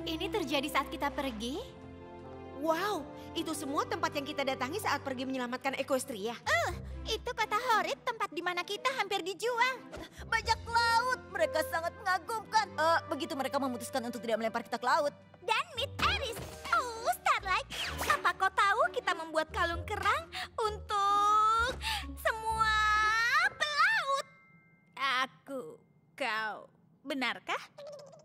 Ini terjadi saat kita pergi? Wow, itu semua tempat yang kita datangi saat pergi menyelamatkan Equestria. Itu kata Horrid, tempat di mana kita hampir dijual. Bajak laut, mereka sangat mengagumkan. Begitu mereka memutuskan untuk tidak melempar kita ke laut. Dan Meet Aris. Oh, Starlight, apa kau tahu kita membuat kalung kerang untuk semua pelaut? Kau, benarkah?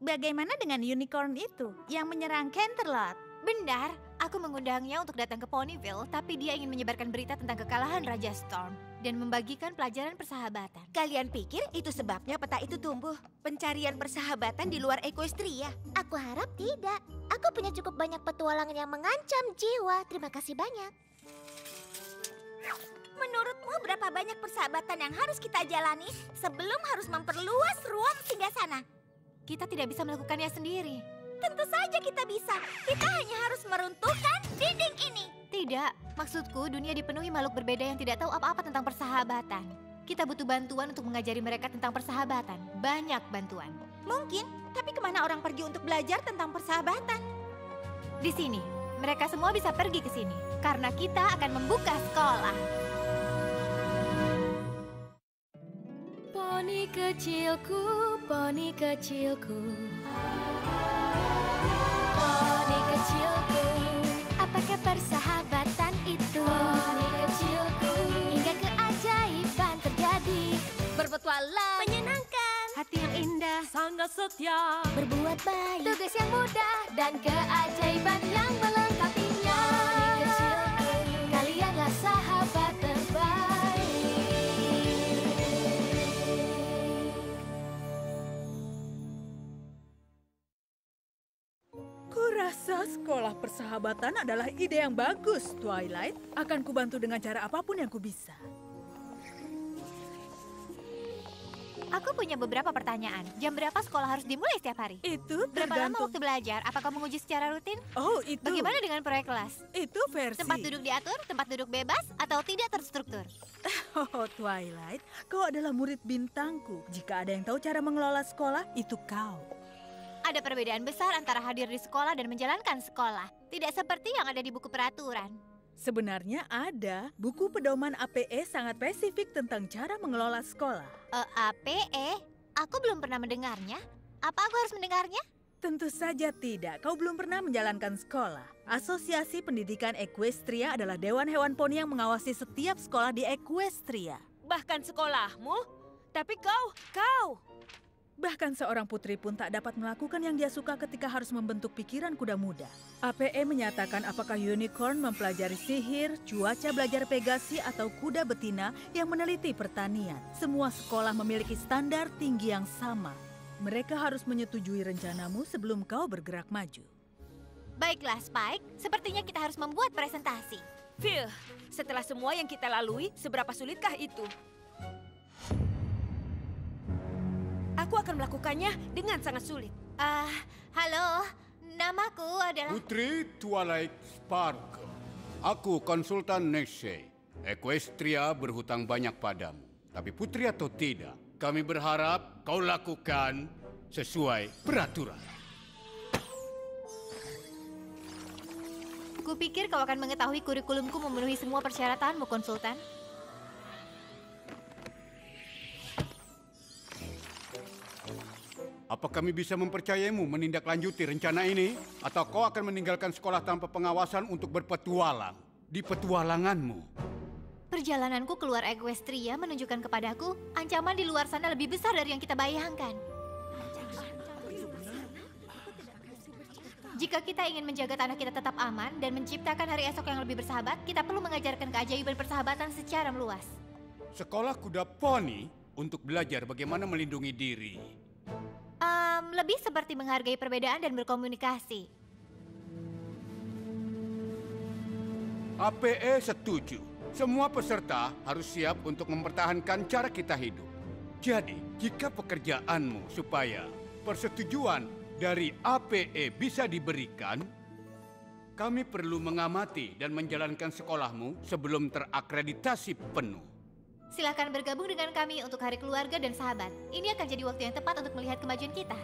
Bagaimana dengan unicorn itu yang menyerang Canterlot? Benar, aku mengundangnya untuk datang ke Ponyville, tapi dia ingin menyebarkan berita tentang kekalahan Raja Storm dan membagikan pelajaran persahabatan. Kalian pikir itu sebabnya peta itu tumbuh? Pencarian persahabatan di luar Equestria. Aku harap tidak. Aku punya cukup banyak petualangan yang mengancam jiwa. Terima kasih banyak. Menurutmu berapa banyak persahabatan yang harus kita jalani sebelum harus memperluas ruang singgasana? Kita tidak bisa melakukannya sendiri. Tentu saja kita bisa. Kita hanya harus meruntuhkan dinding ini. Tidak, maksudku dunia dipenuhi makhluk berbeda yang tidak tahu apa-apa tentang persahabatan. Kita butuh bantuan untuk mengajari mereka tentang persahabatan. Banyak bantuan. Mungkin, tapi kemana orang pergi untuk belajar tentang persahabatan? Di sini, mereka semua bisa pergi ke sini. Karena kita akan membuka sekolah. Poni kecilku, poni kecilku. Poni kecilku, apakah persahabatan itu? Poni kecilku, hingga keajaiban terjadi. Berpetualang, menyenangkan, Hati yang indah, sangat setia. Berbuat baik. Tugas yang mudah dan keajaiban yang melengkapinya. Poni kecilku, kalianlah sahabat terbaik. Kurasa sekolah persahabatan adalah ide yang bagus, Twilight. Akan kubantu dengan cara apapun yang kubisa. aku punya beberapa pertanyaan. Jam berapa sekolah harus dimulai setiap hari? Itu Berapa lama tergantung. waktu belajar? Apakah menguji secara rutin? Oh, itu. Bagaimana dengan proyek kelas? Itu versi. Tempat duduk diatur, tempat duduk bebas, atau tidak terstruktur? Oh, Twilight, kau adalah murid bintangku. Jika ada yang tahu cara mengelola sekolah, itu kau. Ada perbedaan besar antara hadir di sekolah dan menjalankan sekolah. Tidak seperti yang ada di buku peraturan. Sebenarnya ada. Buku pedoman APE sangat spesifik tentang cara mengelola sekolah. APE? Aku belum pernah mendengarnya. Apa aku harus mendengarnya? Tentu saja tidak. Kau belum pernah menjalankan sekolah. Asosiasi Pendidikan Equestria adalah dewan hewan poni yang mengawasi setiap sekolah di Equestria. Bahkan sekolahmu? Tapi kau... Bahkan seorang putri pun tak dapat melakukan yang dia suka ketika harus membentuk pikiran kuda muda. APE menyatakan apakah unicorn mempelajari sihir, cuaca belajar pegasi, atau kuda betina yang meneliti pertanian. Semua sekolah memiliki standar tinggi yang sama. Mereka harus menyetujui rencanamu sebelum kau bergerak maju. Baiklah, Spike. Sepertinya kita harus membuat presentasi. Phil, setelah semua yang kita lalui, seberapa sulitkah itu? Aku akan melakukannya dengan sangat sulit. Halo. Namaku adalah... Putri Twilight Sparkle. Aku konsultan Neshe. Equestria berhutang banyak padamu. Tapi putri atau tidak, kami berharap kau lakukan sesuai peraturan. Kupikir kau akan mengetahui kurikulumku memenuhi semua persyaratanmu, konsultan. Apa kami bisa mempercayaimu menindaklanjuti rencana ini? Atau kau akan meninggalkan sekolah tanpa pengawasan untuk berpetualang di petualanganmu? Perjalananku keluar Equestria menunjukkan kepadaku ancaman di luar sana lebih besar dari yang kita bayangkan. Jika kita ingin menjaga tanah kita tetap aman dan menciptakan hari esok yang lebih bersahabat, kita perlu mengajarkan keajaiban persahabatan secara meluas. Sekolah kuda poni untuk belajar bagaimana melindungi diri. Lebih seperti menghargai perbedaan dan berkomunikasi. APE setuju. Semua peserta harus siap untuk mempertahankan cara kita hidup. Jadi, jika pekerjaanmu supaya persetujuan dari APE bisa diberikan, kami perlu mengamati dan menjalankan sekolahmu sebelum terakreditasi penuh. Silakan bergabung dengan kami untuk Hari Keluarga dan Sahabat. Ini akan jadi waktu yang tepat untuk melihat kemajuan kita.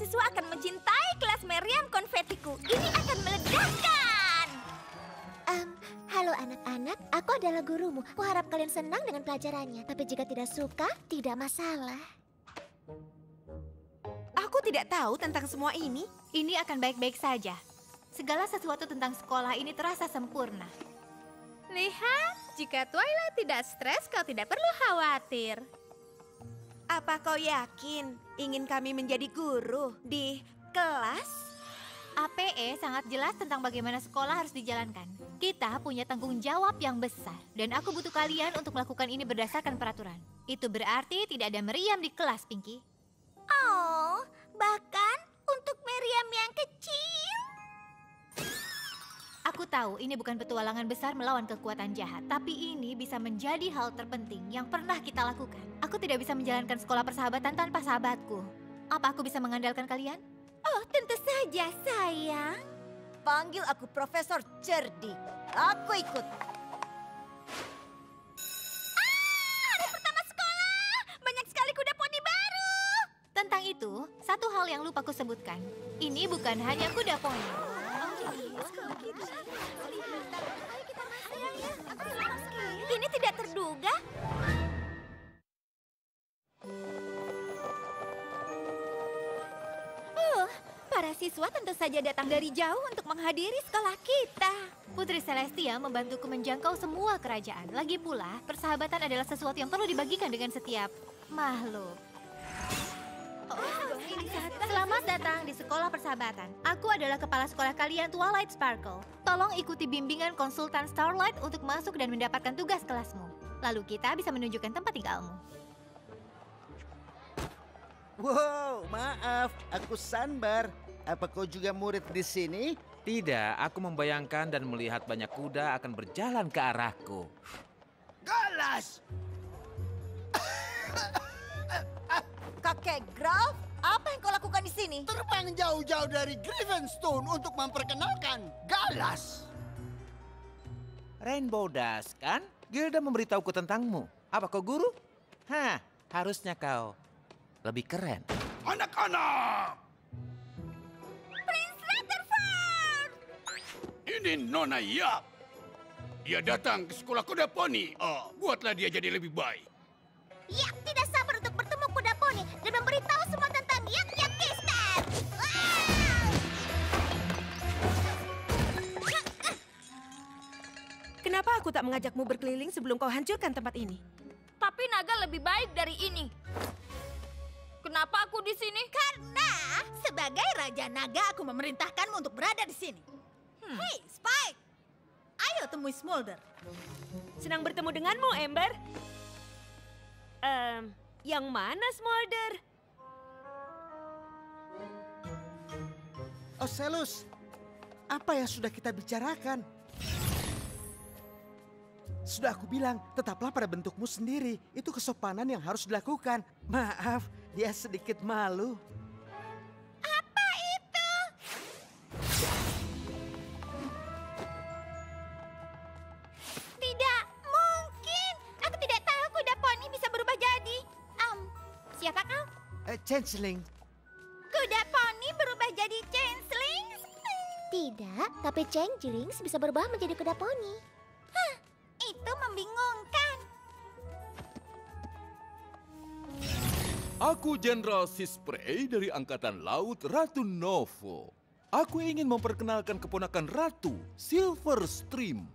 siswa akan mencintai kelas meriam konfetiku. Ini akan meledakkan. Halo anak-anak, aku adalah gurumu. Kuharap kalian senang dengan pelajarannya. Tapi jika tidak suka, tidak masalah. Aku tidak tahu tentang semua ini. Ini akan baik-baik saja. Segala sesuatu tentang sekolah ini terasa sempurna. Lihat, jika Twilight tidak stres, kau tidak perlu khawatir. Apa kau yakin ingin kami menjadi guru di kelas? APE sangat jelas tentang bagaimana sekolah harus dijalankan. Kita punya tanggung jawab yang besar, dan aku butuh kalian untuk melakukan ini berdasarkan peraturan. Itu berarti tidak ada meriam di kelas, Pinky. Oh, bahkan untuk meriam yang kecil. Aku tahu ini bukan petualangan besar melawan kekuatan jahat, tapi ini bisa menjadi hal terpenting yang pernah kita lakukan. Aku tidak bisa menjalankan sekolah persahabatan tanpa sahabatku. Apa aku bisa mengandalkan kalian? Oh, tentu saja, sayang. Panggil aku Profesor Cerdik. Aku ikut. Hari pertama sekolah, banyak sekali kuda poni baru. Tentang itu, satu hal yang lupa ku sebutkan. Ini bukan hanya kuda poni. Ini tidak terduga. Para siswa tentu saja datang dari jauh untuk menghadiri sekolah kita. Putri Celestia membantuku menjangkau semua kerajaan. Lagi pula, persahabatan adalah sesuatu yang perlu dibagikan dengan setiap makhluk. Selamat datang di Sekolah Persahabatan. Aku adalah kepala sekolah kalian, Twilight Sparkle. Tolong ikuti bimbingan konsultan Starlight untuk masuk dan mendapatkan tugas kelasmu. Lalu kita bisa menunjukkan tempat tinggalmu. Wow, maaf, aku Sunbar. Apa kau juga murid di sini? Tidak, aku membayangkan dan melihat banyak kuda akan berjalan ke arahku. Galas! Kakek Graf, apa yang kau lakukan di sini? Terbang jauh-jauh dari Griffenstone untuk memperkenalkan Galas. Rainbow Dash, kan? Gilda memberitahuku tentangmu. Apa kau guru? Hah, harusnya kau lebih keren. Anak-anak! Prince Rutherford! Ini Nona Yap. Dia datang ke sekolah kuda poni. Buatlah dia jadi lebih baik. Yak tidak sabar untuk bertemu kuda poni dan memberitahu semua tentang Yak Kistan. Kenapa aku tak mengajakmu berkeliling sebelum kau hancurkan tempat ini? Tapi naga lebih baik dari ini. Kenapa aku di sini? Karena sebagai Raja Naga aku memerintahkanmu untuk berada di sini. Hei, Spike! Ayo temui Smolder. Senang bertemu denganmu, Amber. Yang mana Smolder? Ocellus, apa yang sudah kita bicarakan? Sudah aku bilang, tetaplah pada bentukmu sendiri. Itu kesopanan yang harus dilakukan. Maaf, dia sedikit malu. Apa itu? Tidak mungkin. Aku tidak tahu kuda poni bisa berubah jadi. Siapa kau? Changeling. Kuda poni berubah jadi changelings? Tidak, tapi changelings bisa berubah menjadi kuda poni. Hah, itu membingungkan. Aku Jenderal Sisprey dari Angkatan Laut Ratu Novo. Aku ingin memperkenalkan keponakan Ratu, Silver Stream.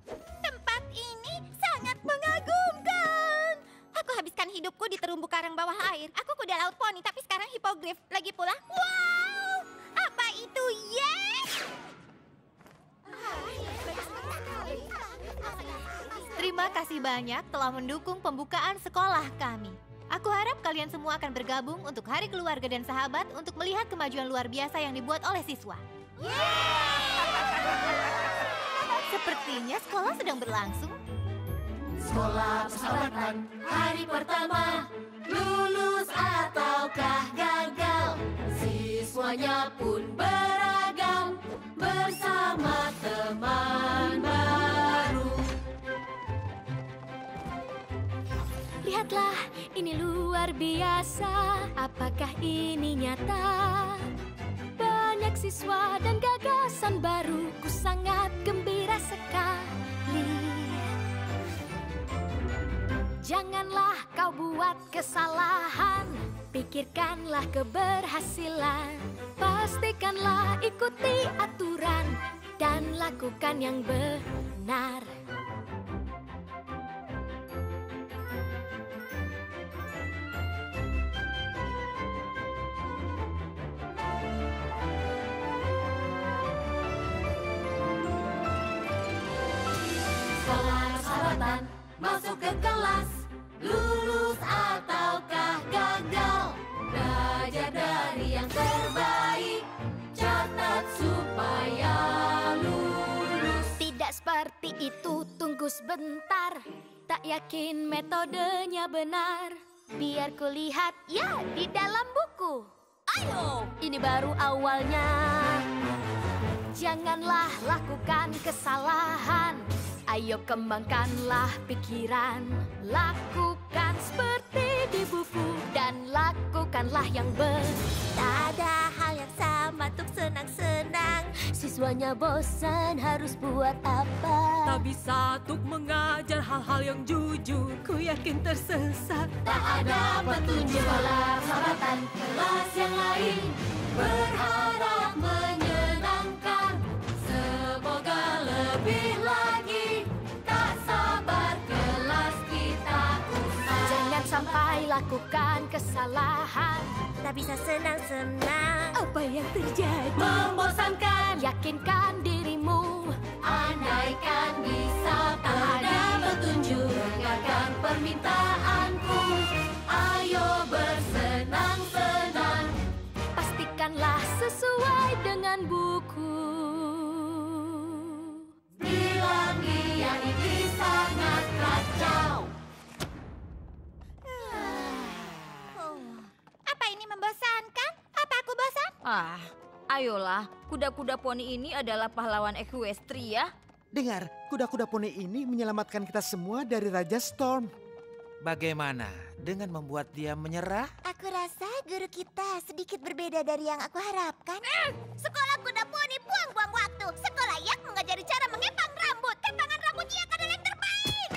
Tempat ini sangat mengagumkan. Aku habiskan hidupku di terumbu karang bawah air. Aku kuda laut poni, tapi sekarang hipogrif. Lagi pula, wow! Apa itu, yes? Terima kasih banyak telah mendukung pembukaan sekolah kami. Aku harap kalian semua akan bergabung untuk Hari Keluarga dan Sahabat untuk melihat kemajuan luar biasa yang dibuat oleh siswa. Sepertinya sekolah sedang berlangsung. Sekolah Persahabatan hari pertama, lulus ataukah gagal, siswanya pun beragam bersama teman baru. Lihatlah, ini luar biasa. Apakah ini nyata? banyak siswa dan gagasan baru. Ku sangat gembira sekali. Janganlah kau buat kesalahan, pikirkanlah keberhasilan. Pastikanlah ikuti aturan dan lakukan yang benar. Sekolah persahabatan, masuk ke kelas, lulus ataukah gagal. Belajar dari yang terbaik, catat supaya lulus. Tidak seperti itu, tunggu sebentar. Tak yakin metodenya benar. Biar kulihat ya di dalam buku. Ayo, ini baru awalnya. Janganlah lakukan kesalahan. Ayo kembangkanlah pikiran. Lakukan seperti di buku dan lakukanlah yang benar. Tak ada hal yang sama untuk senang-senang. Siswanya bosan harus buat apa? Tak bisa untuk mengajar hal-hal yang jujur. Ku yakin tersesat. Tak ada petunjuk. Sekolah persahabatan, kelas yang lain berharap menyenangkan. Semoga lebih lagi. Tak sabar kelas kita usai. Jangan sampai lakukan kesalahan. Tak bisa senang-senang. Apa yang terjadi? Membosankan. Yakinkan dirimu. Andaikan bisa ada petunjuk. Dengarkan permintaanku. Ayo bersenang-senang. Pastikanlah sesuai dengan buku. Bilang dia ini sangat kacau. Apa ini membosankan? Apa aku bosan? Ayolah, kuda-kuda poni ini adalah pahlawan Equestria. Dengar, kuda-kuda poni ini menyelamatkan kita semua dari Raja Storm. Bagaimana dengan membuat dia menyerah? Aku rasa guru kita sedikit berbeda dari yang aku harapkan. Sekolah kuda poni buang-buang waktu. Sekolah Yak mengajari cara mengepang rambut. Kepangan rambut Yak adalah yang terbaik.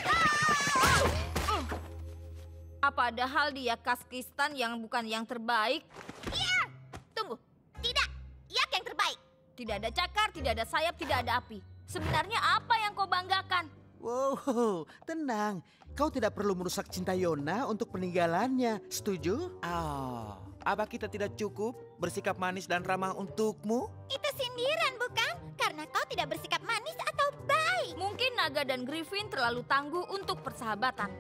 Apa ada hal di Yakaskistan yang bukan yang terbaik? Iya. Tunggu. Tidak. Yak yang terbaik. Tidak ada cakar, tidak ada sayap, tidak ada api. Sebenarnya apa yang kau banggakan? Wow, tenang. Kau tidak perlu merusak cinta Yona untuk peninggalannya. Setuju? Oh, apa kita tidak cukup bersikap manis dan ramah untukmu? Itu sindiran bukan? Karena kau tidak bersikap manis atau baik. Mungkin Naga dan Griffin terlalu tangguh untuk persahabatan.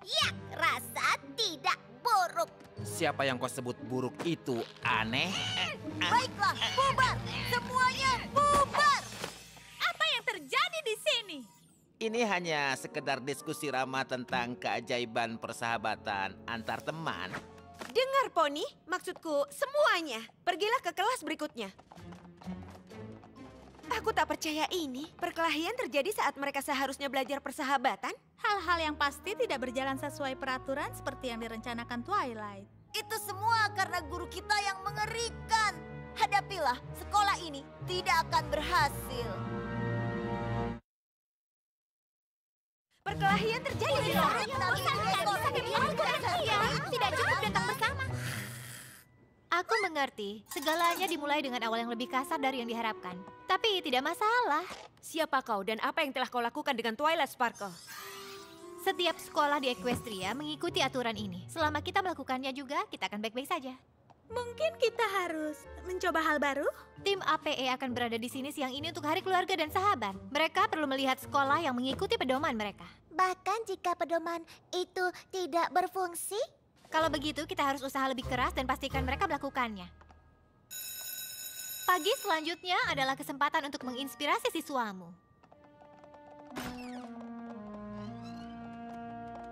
Yak rasa tidak buruk. Siapa yang kau sebut buruk itu aneh? Baiklah, bubar. Semuanya bubar. Apa yang terjadi di sini? Ini hanya sekedar diskusi ramah tentang keajaiban persahabatan antar teman. Dengar, Poni. Maksudku semuanya. Pergilah ke kelas berikutnya. Aku tak percaya ini. Perkelahian terjadi saat mereka seharusnya belajar persahabatan. Hal-hal yang pasti tidak berjalan sesuai peraturan seperti yang direncanakan Twilight. Itu semua karena guru kita yang mengerikan. Hadapilah, sekolah ini tidak akan berhasil. Perkelahian terjadi di sana. Tidak cukup datang bersama. Aku mengerti, segalanya dimulai dengan awal yang lebih kasar dari yang diharapkan. Tapi tidak masalah. Siapa kau dan apa yang telah kau lakukan dengan Twilight Sparkle? Setiap sekolah di Equestria mengikuti aturan ini. Selama kita melakukannya juga, kita akan baik-baik saja. Mungkin kita harus mencoba hal baru? Tim APE akan berada di sini siang ini untuk Hari Keluarga dan Sahabat. Mereka perlu melihat sekolah yang mengikuti pedoman mereka. Bahkan jika pedoman itu tidak berfungsi, Kalau begitu, kita harus usaha lebih keras dan pastikan mereka melakukannya. Pagi selanjutnya adalah kesempatan untuk menginspirasi siswamu.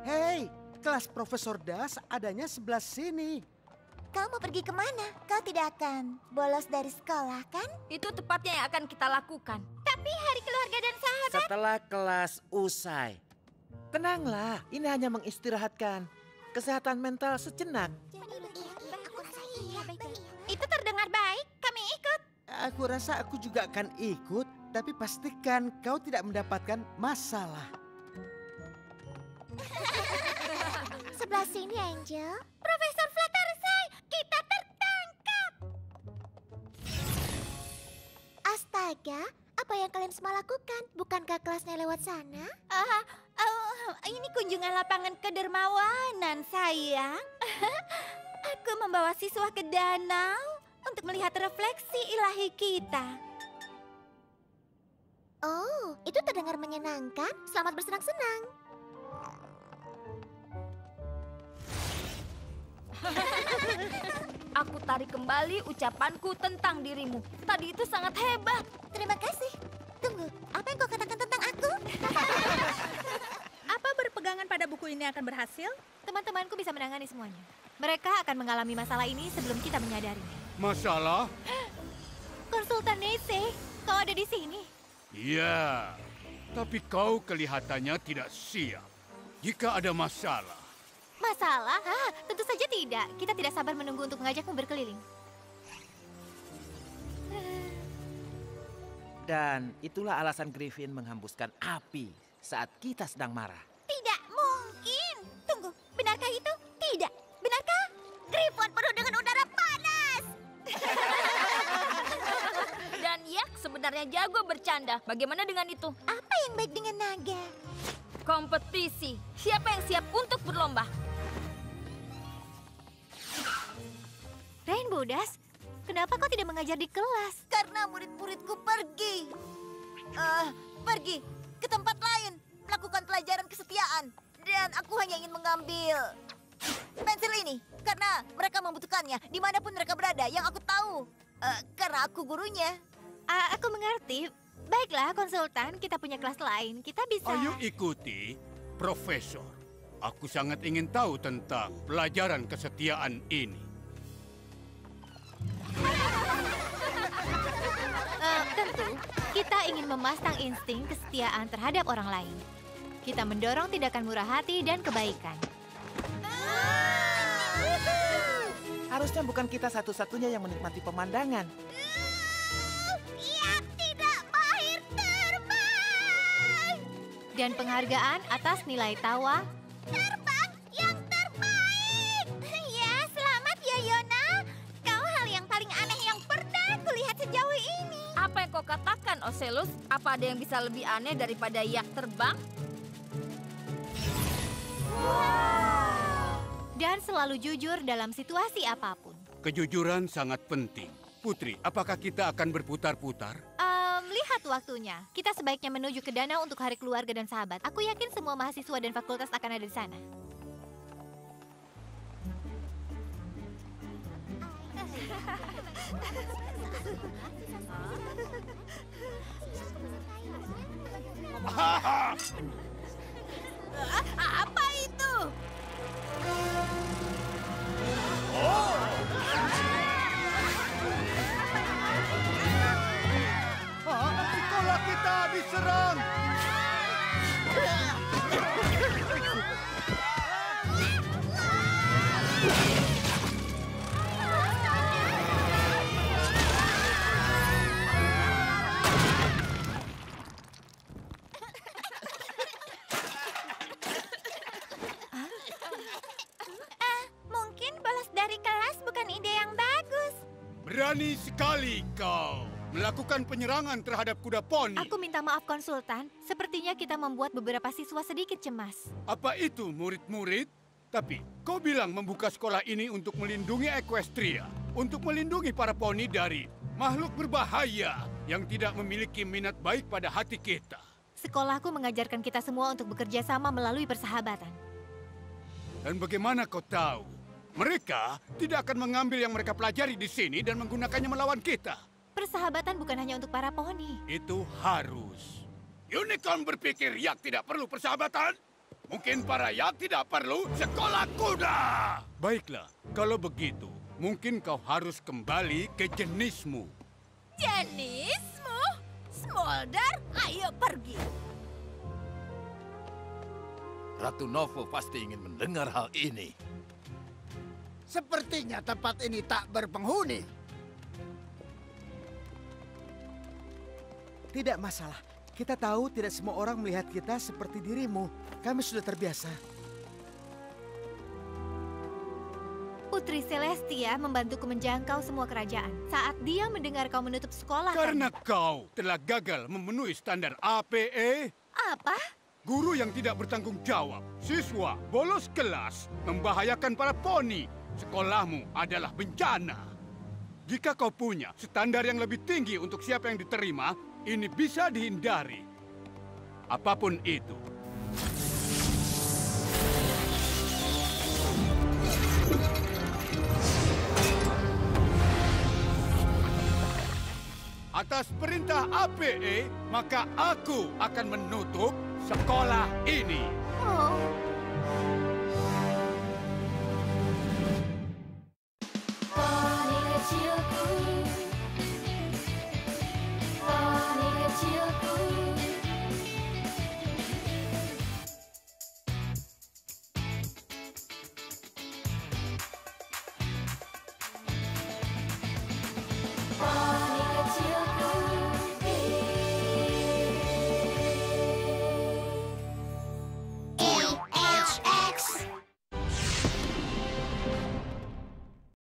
Hei, kelas Profesor Das adanya sebelah sini. kau mau pergi kemana? Kau tidak akan bolos dari sekolah, kan? Itu tepatnya yang akan kita lakukan. Tapi hari keluarga dan sahabat. Setelah kelas usai. Tenanglah, ini hanya mengistirahatkan. Kesehatan mental sejenak. Itu terdengar baik. Kami ikut. Aku rasa aku juga akan ikut, tapi pastikan kau tidak mendapatkan masalah. Sebelah sini, Angel. Profesor Fluttershy, kita tertangkap. Astaga, apa yang kalian semua lakukan? Bukankah kelasnya lewat sana? Ini kunjungan lapangan kedermawanan, sayang. Aku membawa siswa ke danau untuk melihat refleksi ilahi kita. Oh, itu terdengar menyenangkan. Selamat bersenang-senang. Aku tarik kembali ucapanku tentang dirimu. Tadi itu sangat hebat. Terima kasih. Tunggu, apa yang kau katakan tentang aku? Apa berpegangan pada buku ini akan berhasil? Teman-temanku bisa menangani semuanya. Mereka akan mengalami masalah ini sebelum kita menyadarinya. Masalah? Konsultan Neise, kau ada di sini. Ya, tapi kau kelihatannya tidak siap. Jika ada masalah, Masalah? Tentu saja tidak. Kita tidak sabar menunggu untuk mengajakmu berkeliling. Dan itulah alasan Griffin menghembuskan api saat kita sedang marah. Tidak mungkin. Tunggu, benarkah itu? Tidak. Benarkah? Griffon penuh dengan udara panas. Dan Yak sebenarnya jago bercanda. Bagaimana dengan itu? Apa yang baik dengan naga? Kompetisi. Siapa yang siap untuk berlomba? Rainbow Dash, kenapa kau tidak mengajar di kelas? Karena murid-muridku pergi. Pergi ke tempat lain, melakukan pelajaran kesetiaan. Dan aku hanya ingin mengambil pensil ini karena mereka membutuhkannya dimanapun mereka berada. Yang aku tahu, karena aku gurunya. Aku mengerti. Baiklah, konsultan, kita punya kelas lain. Kita bisa... ayo ikuti, Profesor. Aku sangat ingin tahu tentang pelajaran kesetiaan ini. Tentu, kita ingin memasang insting kesetiaan terhadap orang lain. Kita mendorong tindakan murah hati dan kebaikan. Harusnya bukan kita satu-satunya yang menikmati pemandangan. Yang tidak mahir terbang. Dan penghargaan atas nilai tawa. Terbang yang terbaik. Ya, selamat ya, Yona. Kau hal yang paling aneh yang pernah kulihat sejauh ini. Apa yang kau katakan, Ocelus? Apa ada yang bisa lebih aneh daripada Yak terbang? Dan selalu jujur dalam situasi apapun. Kejujuran sangat penting. Putri, apakah kita akan berputar-putar? Lihat waktunya. Kita sebaiknya menuju ke danau untuk hari keluarga dan sahabat. Aku yakin semua mahasiswa dan fakultas akan ada di sana. Apa itu? Sekolah kita diserang! Mungkin bolos dari kelas bukan ide yang bagus. Berani sekali kau melakukan penyerangan terhadap kuda poni. Aku minta maaf, konsultan. Sepertinya kita membuat beberapa siswa sedikit cemas. Apa itu, murid-murid? Tapi kau bilang membuka sekolah ini untuk melindungi Equestria, untuk melindungi para poni dari makhluk berbahaya yang tidak memiliki minat baik pada hati kita. Sekolahku mengajarkan kita semua untuk bekerja sama melalui persahabatan. Dan bagaimana kau tahu? Mereka tidak akan mengambil yang mereka pelajari di sini dan menggunakannya melawan kita. Persahabatan bukan hanya untuk para poni. Itu harus. Unicorn berpikir Yak tidak perlu persahabatan? Mungkin para Yak tidak perlu sekolah kuda. Baiklah, kalau begitu, mungkin kau harus kembali ke jenismu. Jenismu? Smolder, ayo pergi. Ratu Novo pasti ingin mendengar hal ini. Sepertinya tempat ini tak berpenghuni. Tidak masalah. Kita tahu tidak semua orang melihat kita seperti dirimu. Kami sudah terbiasa. Putri Celestia membantuku menjangkau semua kerajaan saat dia mendengar kau menutup sekolah. Karena kau telah gagal memenuhi standar APE. Apa? Guru yang tidak bertanggung jawab, siswa bolos kelas, membahayakan para poni. Sekolahmu adalah bencana. Jika kau punya standar yang lebih tinggi untuk siapa yang diterima, ini bisa dihindari. Apapun itu. Atas perintah APE, maka aku akan menutup sekolah ini. Oh.